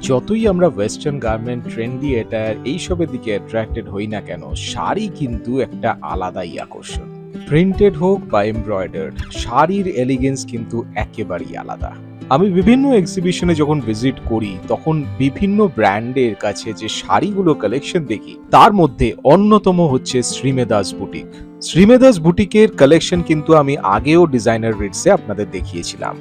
যতই আমরা western garment, trendy attire এইসবের দিকে অ্যাট্রাক্টেড হই না কেন, শাড়ি কিন্তু একটা আলাদাই আকর্ষণ। প্রিন্টেড হোক বা এমব্রয়ডার্ড, শাড়ির এলিগেন্স কিন্তু একেবারেই আলাদা। আমি বিভিন্ন এক্সিবিশনে যখন ভিজিট করি তখন বিভিন্ন ব্র্যান্ডের কাছে যে শাড়িগুলো কালেকশন দেখি তার মধ্যে অন্যতম হচ্ছে শ্রীমেদাস বুটিক। শ্রীমেদাস বুটিকের কালেকশন কিন্তু আমি আগেও ডিজাইনার রিডসে আপনাদের দেখিয়েছিলাম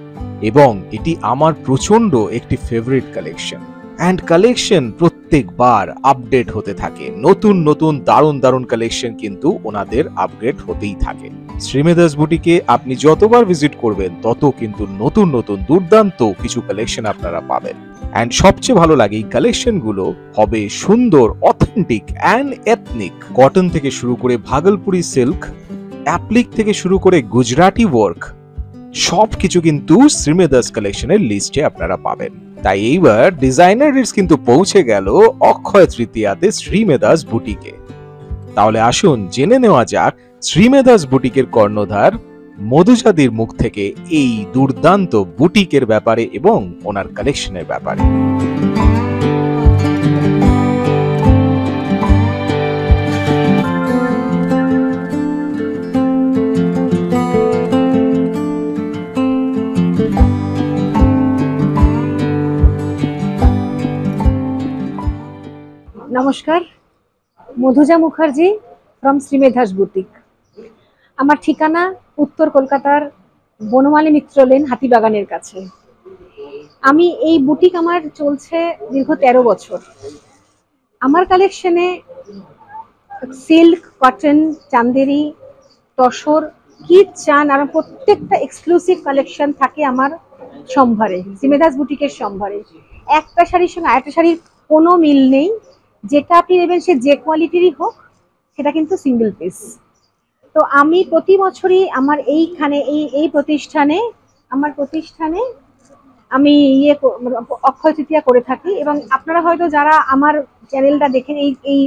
এবং এটি আমার প্রচন্ড একটি ফেভারিট কালেকশন। অ্যান্ড কালেকশন প্রত্যেকবার আপডেট হতে থাকে, নতুন নতুন দারুণ দারুণ কালেকশন কিন্তু ওনাদের আপগ্রেড হতেই থাকে। শ্রীমেদাস বুটিকে আপনি যতবার ভিজিট করবেন তত কিন্তু নতুন নতুন দুর্দান্ত কিছু কালেকশন আপনারা পাবেন। অ্যান্ড সবচেয়ে ভালো লাগে এই কালেকশনগুলো হবে সুন্দর, অথেন্টিক অ্যান্ড এথনিক। কটন থেকে শুরু করে ভাগলপুরি সিল্ক, অ্যাপ্লিক থেকে শুরু করে গুজরাটি ওয়ার্ক, সবকিছু কিন্তু শ্রীমেদাস কালেকশনের লিস্টে আপনারা পাবেন। তাই এইবার ডিজাইনার রিডস কিন্তু পৌঁছে গেল অক্ষয় তৃতীয়াতে শ্রীমেদাস বুটিকে। তাহলে আসুন জেনে নেওয়া যাক শ্রীমেদাস বুটিকের কর্ণধার মধুজাদির মুখ থেকে এই দুর্দান্ত বুটিকের ব্যাপারে এবং ওনার কালেকশনের ব্যাপারে। নমস্কার, মধুজা মুখার্জি ফ্রম শ্রীমেদাস বুটিক। আমার ঠিকানা উত্তর কলকাতার বনমালী মিত্র লেন, হাতিবাগানের কাছে। আমি এই বুটিক আমার চলছে দীর্ঘ 13 বছর। আমার কালেকশনে সিল্ক, কটন, চান্দেরি, তসর, কি চান আর প্রত্যেকটা এক্সক্লুসিভ কালেকশন থাকে আমার সম্ভারে, শ্রীমেদাস বুটিকের সম্ভারে। একটা শাড়ির সঙ্গে আরেকটা শাড়ির কোনো মিল নেই। যেটা আপনি নেবেন সে যে কোয়ালিটিরই হোক, সেটা কিন্তু সিঙ্গেল পিস। তো আমি প্রতি বছরই আমার এইখানে এই প্রতিষ্ঠানে আমি অক্ষয় তৃতীয়া করে থাকি। এবং আপনারা হয়তো যারা আমার চ্যানেলটা দেখেন, এই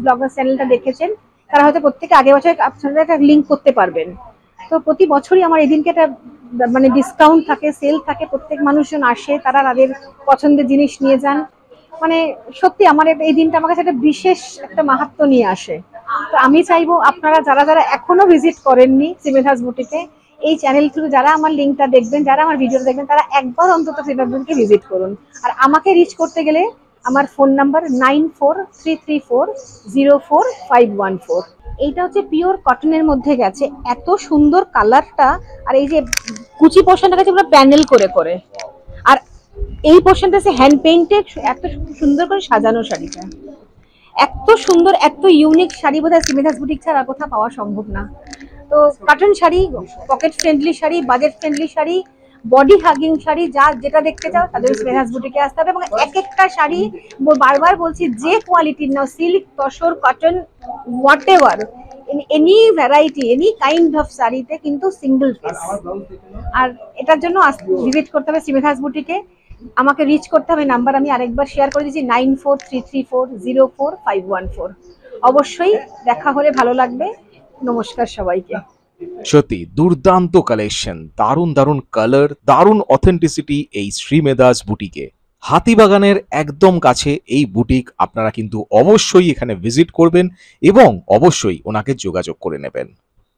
ব্লগার চ্যানেলটা দেখেছেন, তারা হয়তো প্রত্যেকে আগের বছর আপনারা একটা লিঙ্ক করতে পারবেন। তো প্রতি বছরই আমার এই দিনকে একটা মানে ডিসকাউন্ট থাকে, সেল থাকে, প্রত্যেক মানুষজন আসে, তারা তাদের পছন্দের জিনিস নিয়ে যান। মানে সত্যি আমার এই দিনটা আমার কাছে একটা বিশেষ একটা মাহাত্ম্য নিয়ে আসে। তো আমি চাইবো আপনারা যারা যারা এখনো ভিজিট করেননি শ্রীমেদাস বুটিকে, এই চ্যানেল থ্রু যারা আমার লিঙ্কটা দেখবেন, যারা আমার ভিডিওটা দেখবেন, তারা একবার অন্তত শ্রীমেদাস বুটিকে ভিজিট করুন। আর আমাকে রিচ করতে গেলে আমার ফোন নাম্বার 9433404514। এইটা হচ্ছে পিওর কটনের মধ্যে গেছে, এত সুন্দর কালারটা। আর এই যে কুচি পোর্শনটা গেছে পুরো প্যানেল করে করে, আর এই পোর্শনটা হচ্ছে হ্যান্ড পেইন্টেড, এত সুন্দর করে সাজানো। শাড়িটা এত সুন্দর, এত ইউনিক শাড়ি বোধহয় শ্রীমেদাস বুটিক ছাড়া কোথাও পাওয়া সম্ভব না। তো cotton sari, pocket friendly sari, budget friendly sari, body hugging sari, যা যেটা দেখতে চাও তাদের শ্রীমেদাস বুটিকে আসতে হবে। এবং এক একটা শাড়ি বারবার বলছি, যে কোয়ালিটির নাও, silk, tussar, cotton, whatever, any variety, any kind of শাড়িতে কিন্তু সিঙ্গেল পিস। আর এটার জন্য ভিজিট করতে হবে শ্রীমেদাস বুটিকে। আমাকে রিচ করতে হবে, নাম্বার আমি আরেকবার শেয়ার করে দিচ্ছি, 9433404514। অবশ্যই দেখা হলে ভালো লাগবে। নমস্কার সবাইকে। সত্যি দুর্দান্ত কালেকশন, দারুণ দারুণ কালার, দারুণ অথেন্টিসিটি এই শ্রীমেদাস বুটিকে। হাতিবাগানের একদম কাছে এই বুটিক। আপনারা কিন্তু অবশ্যই এখানে ভিজিট করবেন এবং অবশ্যই ওনাকে যোগাযোগ করে নেবেন।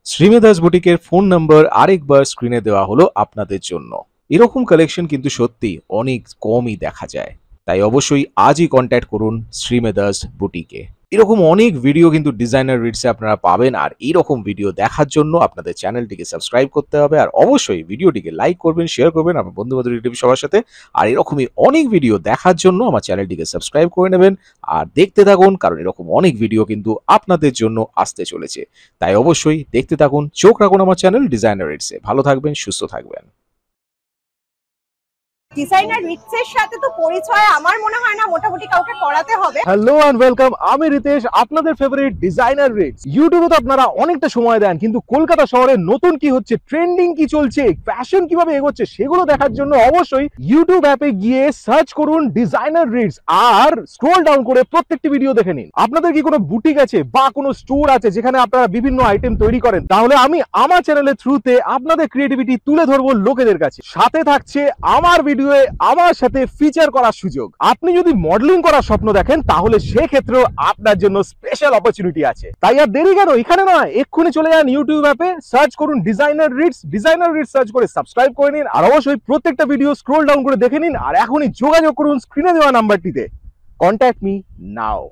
শ্রীমেদাস বুটিকের ফোন নাম্বার আরেকবার স্ক্রিনে দেওয়া হলো আপনাদের জন্য। এরকম কালেকশন কিন্তু সত্যি অনেক কমই দেখা যায়, তাই অবশ্যই আজই কন্ট্যাক্ট করুন শ্রীমেদাস বুটিকে। এরকম অনেক ভিডিও কিন্তু ডিজাইনার রিডসে আপনারা পাবেন। আর এইরকম ভিডিও দেখার জন্য আপনাদের চ্যানেলটিকে সাবস্ক্রাইব করতে হবে, আর অবশ্যই ভিডিওটিকে লাইক করবেন, শেয়ার করবেন আপনার বন্ধু বান্ধব রিলেটিভ সবার সাথে। আর এরকমই অনেক ভিডিও দেখার জন্য আমার চ্যানেলটিকে সাবস্ক্রাইব করে নেবেন আর দেখতে থাকুন, কারণ এরকম অনেক ভিডিও কিন্তু আপনাদের জন্য আসতে চলেছে। তাই অবশ্যই দেখতে থাকুন, চোখ রাখুন আমার চ্যানেল ডিজাইনার রিডসে। ভালো থাকবেন, সুস্থ থাকবেন। ডিজাইনার রিডসের সাথে তো পরিচয় আমার মনে হয় না মোটামুটি কাউকে করাতে হবে। হ্যালো এন্ড ওয়েলকাম, আমি রিতেশ, আপনাদের ফেভারিট ডিজাইনার রিডস। ইউটিউবে তো আপনারা অনেকটা সময় দেন, কিন্তু কলকাতা শহরে নতুন কি হচ্ছে, ট্রেন্ডিং কি চলছে, ফ্যাশন কিভাবে এগোচ্ছে, সেগুলো দেখার জন্য অবশ্যই ইউটিউব অ্যাপে গিয়ে সার্চ করুন ডিজাইনার রিডস আর স্ক্রল ডাউন করে প্রত্যেকটি ভিডিও দেখে নিন। আপনাদের কি কোনো বুটিক আছে বা কোনো স্টোর আছে যেখানে আপনারা বিভিন্ন আইটেম তৈরি করেন, তাহলে আমি আমার চ্যানেলের থ্রুতে আপনাদের ক্রিয়েটিভিটি তুলে ধরবো লোকেদের কাছে। সাথে থাকছে আমার ভিডিও ভিডিওয়ে আমার সাথে ফিচার করার সুযোগ। আপনি যদি মডেলিং করার স্বপ্ন দেখেন তাহলে সেক্ষেত্রেও আপনার জন্য স্পেশাল অপরচুনিটি আছে। তাই আর দেরি কেন, এখানে নয়, এক্ষুনি চলে যান ইউটিউব অ্যাপে, সার্চ করুন ডিজাইনার রিটস সার্চ করে সাবস্ক্রাইব করে নিন, আর অবশ্যই প্রত্যেকটা ভিডিও স্ক্রোল ডাউন করে দেখে নিন, আর এখনই যোগাযোগ করুন স্ক্রিনে দেওয়া নাম্বারটিতে। কন্ট্যাক্ট মি নাও।